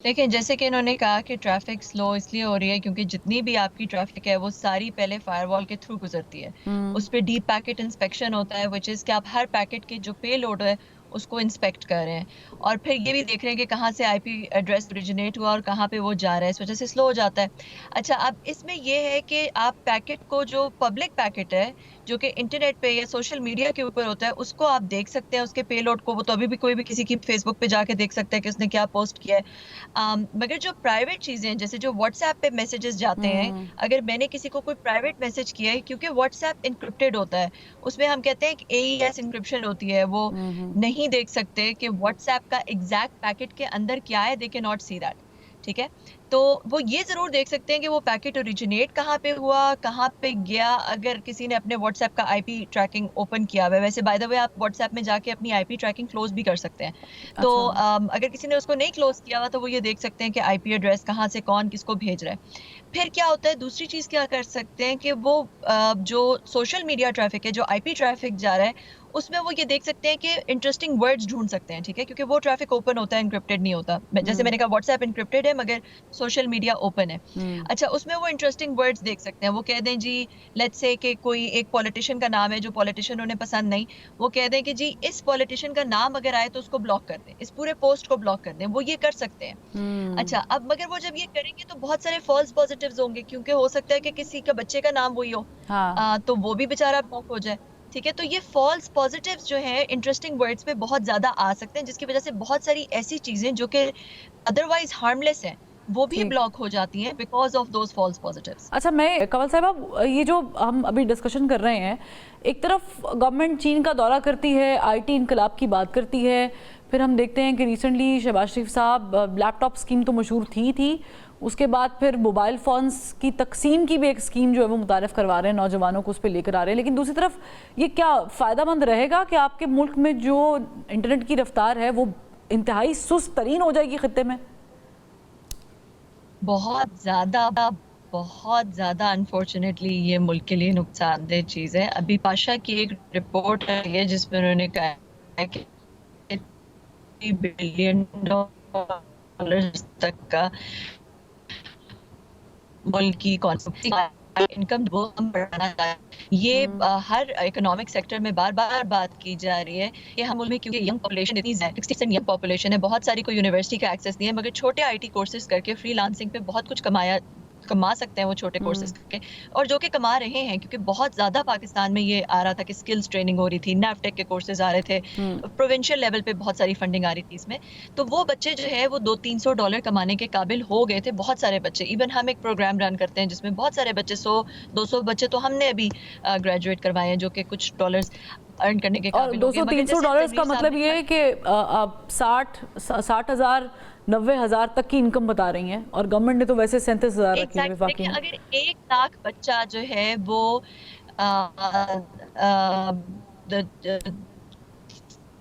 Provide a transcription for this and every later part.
देखिए, जैसे कि इन्होंने कहा कि ट्रैफ़िक स्लो इसलिए हो रही है क्योंकि जितनी भी आपकी ट्रैफ़िक है, वो सारी पहले फ़ायरवॉल के थ्रू गुज़रती है। हुँ। उस पे डीप पैकेट इंस्पेक्शन होता है, व्हिच इज़ कि आप हर पैकेट के जो पेलोड है, उसको इंस्पेक्ट कर रहे हैं और फिर ये भी देख रहे हैं कि कहाँ से आईपी एड्रेस ओरिजिनेट हुआ और कहाँ पे वो जा रहा है, इस वज़ह से स्लो हो जाता है। अच्छा, अब इसमें ये है कि आप पैकेट को जो पब्लिक पैकेट है, जो कि इंटरनेट पे या सोशल मीडिया के ऊपर होता है, उसको आप देख सकते हैं, उसके पेलोड को। वो तो अभी भी कोई भी किसी की फ़ेसबुक पे जाके देख सकता है कि उसने क्या पोस्ट किया है। मगर जो प्राइवेट चीज़ें हैं, जैसे जो व्हाट्सएप पे मैसेजेस जाते हैं, हुँ। अगर मैंने किसी को कोई प्राइवेट मैसेज किया है, क्योंकि व्हाट्सएप एन्क्रिप्टेड होता है, उसमें हम कहते हैं कि एईएस एन्क्रिप्शन होती है, वो हुँ, हुँ। नहीं देख सकते कि व्हाट्सएप का एग्ज़ैक्ट पैकेट के अंदर क्या है, they can not see that, ठीक है? तो वो ये ज़रूर देख सकते हैं कि वो पैकेट ओरिजिनेट कहाँ पे हुआ, कहाँ पे गया, अगर किसी ने अपने व्हाट्सएप का आईपी ट्रैकिंग ओपन किया हुआ है। वैसे बाय द वे आप व्हाट्सएप में जाके अपनी आईपी ट्रैकिंग क्लोज़ भी कर सकते हैं। तो अच्छा। अगर किसी ने उसको नहीं क्लोज़ किया हुआ तो वो ये देख सकते हैं कि आईपी एड्रेस कहाँ से कौन किसको भेज रहा है। फिर क्या होता है, दूसरी चीज़ क्या कर सकते हैं कि वो जो सोशल मीडिया ट्रैफ़िक है, जो आईपी ट्रैफ़िक जा रहा है, उसमें वो ये देख सकते हैं कि इंटरेस्टिंग वर्ड्स ढूँढ सकते हैं, ठीक है? क्योंकि वो ट्रैफ़िक ओपन होता है, एन्क्रिप्टेड नहीं होता। मैं जैसे हुँ, मैंने कहा व्हाट्सएप एन्क्रिप्टेड है मगर सोशल मीडिया ओपन है। हुँ, अच्छा, उसमें वो इंटरेस्टिंग वर्ड्स देख सकते हैं। वो कह दें जी, लेट्स से कि कोई एक पॉलिटिशियन का नाम है, जो पॉलिटिशियन उन्हें पसंद नहीं, वो कह दें कि जी इस पॉलिटिशियन का नाम अगर आए तो उसको ब्लॉक कर दें, इस पूरे पोस्ट को ब्लॉक कर दें, वो ये कर सकते हैं। हुँ। अच्छा, अब मगर वो जब ये करेंगे तो बहुत सारे फ़ॉल्स पॉज़िटिव्स होंगे, क्योंकि हो सकता है कि किसी का बच्चे का नाम वही हो, हाँ। तो वो भी बेचारा ब्लॉक हो जाए, ठीक है? तो ये फ़ॉल्स पॉज़िटिव्स जो हैं इंटरेस्टिंग वर्ड्स पे बहुत ज़्यादा आ सकते हैं, जिसकी वज़ह से बहुत सारी ऐसी चीज़ें जो कि अदरवाइज़ हार्मलेस हैं, वो भी ठीक। ब्लॉक हो जाती हैं because of those false positives. अच्छा, मैं कंवल साहिबा, ये जो हम अभी डिस्कशन कर रहे हैं, एक तरफ गवर्नमेंट चीन का दौरा करती है, आईटी इनकलाब की बात करती है, फिर हम देखते हैं कि रिसेंटली शहबाज शरीफ साहब, लैपटॉप स्कीम तो मशहूर थी, उसके बाद फिर मोबाइल फ़ोन्स की तकसीम की भी एक स्कीम जो है वो मुतारिफ़ करवा रहे हैं, नौजवानों को उस पे लेकर आ रहे हैं। लेकिन दूसरी तरफ ये क्या फ़ायदेमंद रहेगा कि आपके मुल्क में जो इंटरनेट की रफ़्तार है वो इंतहाई सुस्त तरीन हो जाएगी खित्ते में? बहुत ज़्यादा अनफॉर्च्युनेटली ये मुल्क के लिए नुकसानदेह चीज़ है। अभी पाशा की एक रिपोर्ट आई है जिसमें उन्होंने कहा है कि $30 बिलियन तक का मुल्क की इनकम वो हम बढ़ाना चाहते हैं। ये हुँ, हर इकोनॉमिक सेक्टर में बार-बार बात की जा रही है कि हम मुल्क में, क्योंकि यंग पॉपुलेशन इतनी 60% यंग पॉपुलेशन है, बहुत सारी को यूनिवर्सिटी का एक्सेस नहीं है, मगर छोटे आईटी कोर्सेज़ करके फ्रीलांसिंग पे बहुत कुछ कमा सकते हैं वो छोटे हुँ, कोर्सेज़ करके, और जो कि कमा रहे हैं, क्योंकि बहुत ज़्यादा पाकिस्तान में ये आ रहा था कि स्किल्स ट्रेनिंग हो रही थी, नैफटेक के कोर्सेज़ आ रहे थे, हुँ। प्रोविंशियल लेवल पे बहुत सारी फंडिंग आ रही थी इसमें। तो वो बच्चे जो है वो $200-300 कमाने के काबिल हो गए थे, बहुत सारे बच्चे। इवन हम एक प्रोग्राम रन करते हैं जिसमें बहुत सारे बच्चे, 100-200 बच्चे तो हमने अभी ग्रेजुएट करवाए हैं, जो कि कुछ डॉलर्स अर्न करने के और काबिल हो गए। मगर 200-300 जैसे डॉलर्स का तनवीर साहब मतलब ने ये कहा, है कि आप 60,000 90,000 तक की इनकम बता रही हैं, और गवर्नमेंट ने तो वैसे 37,000 रखी है एग्ज़ैक्ट वफाकी देखिए, में। अगर 1 लाख बच्चा जो है वो अ अ, द द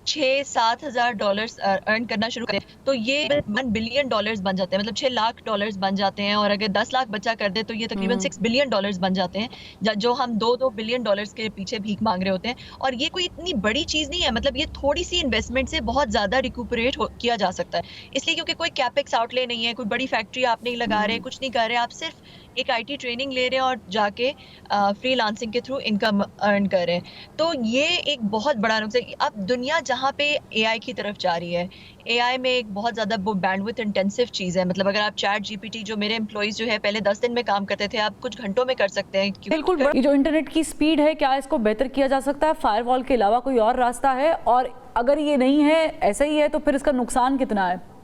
6-7 हज़ार डॉलर्स अर्न करना शुरू करें, तो ये $1 बिलियन बन जाते हैं, मतलब $6 लाख बन जाते हैं, और अगर 10 लाख बच्चा कर दे तो ये तकरीबन हुँ, $6 बिलियन बन जाते हैं, जो हम 2-2 बिलियन डॉलर्स के पीछे भीख मांग रहे होते हैं। और ये कोई इतनी बड़ी चीज़ नहीं है, मतलब ये थोड़ी सी इन्वेस्टमेंट से बहुत ज़्यादा रिकूपरेट किया जा सकता है। इसलिए क्योंकि कोई कैपेक्स आउटले नहीं है, कोई बड़ी फैक्ट्री आप नहीं लगा रहे, हुँ। कुछ नहीं कर रहे, आप सिर्फ एक आईटी ट्रेनिंग ले रहे हैं और जाके फ्रीलांसिंग के थ्रू इनकम अर्न कर रहे हैं। तो ये एक बहुत बड़ा नुकसान, अब दुनिया जहाँ पे एआई की तरफ जा रही है, एआई में एक बहुत ज़्यादा वो बैंडविड्थ इंटेंसिव चीज़ है, मतलब अगर आप चैट जीपीटी, जो मेरे एम्प्लॉइज़ जो है पहले 10 दिन में काम करते थे, आप कुछ घंटों में कर सकते हैं, बिल्कुल, क्योंकि ये जो इंटरनेट की स्पीड है, क्या इसको बेहतर किया जा सकता है? फायरवॉल के अलावा कोई और रास्ता है? और अगर ये नहीं है, ऐसा ही है, तो फिर इसका नुकसान कितना है?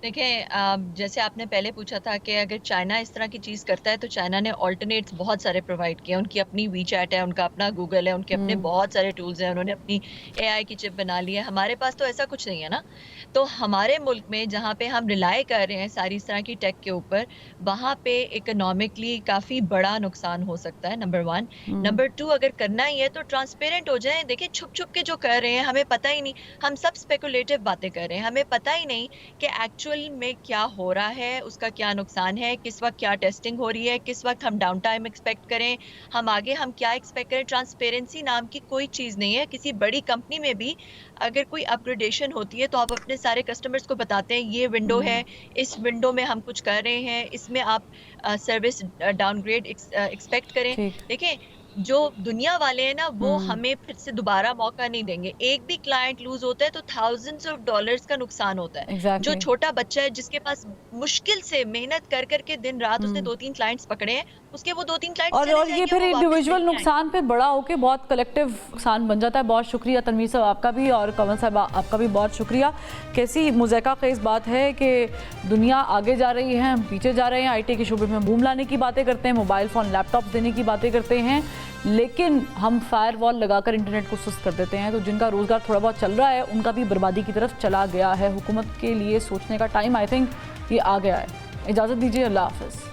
देखिए, जैसे आपने पहले पूछा था कि अगर चाइना इस तरह की चीज़ करता है, तो चाइना ने ऑल्टरनेट्स बहुत सारे प्रोवाइड किए हैं। उनकी अपनी वीचैट है, उनका अपना गूगल है, उनके अपने हुँ, बहुत सारे टूल्स हैं, उन्होंने अपनी एआई की चिप बना ली है। हमारे पास तो ऐसा कुछ नहीं है ना। तो हमारे मुल्क में जहाँ पे हम रिलाय कर रहे हैं सारी इस तरह की टेक के ऊपर, वहाँ पे इकोनॉमिकली काफ़ी बड़ा नुकसान हो सकता है, नंबर 1। हुँ, नंबर 2, अगर करना ही है तो ट्रांसपेरेंट हो जाएँ। देखिए, छुप-छुप के जो कर रहे हैं, हमें पता ही नहीं, हम सब स्पेकुलेटिव बातें कर रहे हैं। हमें पता ही नहीं कि एक्चुअल एक्चुअल में क्या हो रहा है, उसका क्या नुकसान है, किस वक्त क्या टेस्टिंग हो रही है, किस वक्त हम डाउन टाइम एक्सपेक्ट करें, हम आगे हम क्या एक्सपेक्ट करें। ट्रांसपेरेंसी नाम की कोई चीज़ नहीं है। किसी बड़ी कंपनी में भी अगर कोई अपग्रेडेशन होती है तो आप अपने सारे कस्टमर्स को बताते हैं ये विंडो है, इस विंडो में हम कुछ कर रहे हैं, इसमें आप सर्विस डाउनग्रेड एक्सपेक्ट करें। ठीक। देखें, जो दुनिया वाले हैं ना वो हमें फिर से दोबारा मौका नहीं देंगे। एक भी क्लाइंट लूज होता है तो थाउजेंड्स ऑफ डॉलर्स का नुकसान होता है। जो एग्जैक्टली। छोटा बच्चा है जिसके पास मुश्किल से मेहनत कर करके दिन रात उसने 2-3 क्लाइंट्स पकड़े हैं, उसके वो 2-3 क्लाइंट्स चले और ये जाएंगे, फिर वो वापस इंडिविजुअल नहीं आएंगे। नुकसान पे बड़ा होके बहुत कलेक्टिव नुकसान बन जाता है। बहुत शुक्रिया तनवीर साहब आपका भी, और कंवल साहब आपका भी बहुत शुक्रिया। कैसी मुज़ैका ख़ेज़ बात है कि दुनिया आगे जा रही है, हम पीछे जा रहे हैं। आईटी के शोबे में बूम लाने की बातें करते हैं, मोबाइल फ़ोन लैपटॉप देने की बातें करते हैं, लेकिन हम फायर वॉल लगाकर इंटरनेट को सुस्त कर देते हैं। तो जिनका रोज़गार थोड़ा बहुत चल रहा है उनका भी बर्बादी की तरफ चला गया है। हुकूमत के लिए सोचने का टाइम आई थिंक ये आ गया है। इजाज़त दीजिए, अल्लाह हाफ़िज़।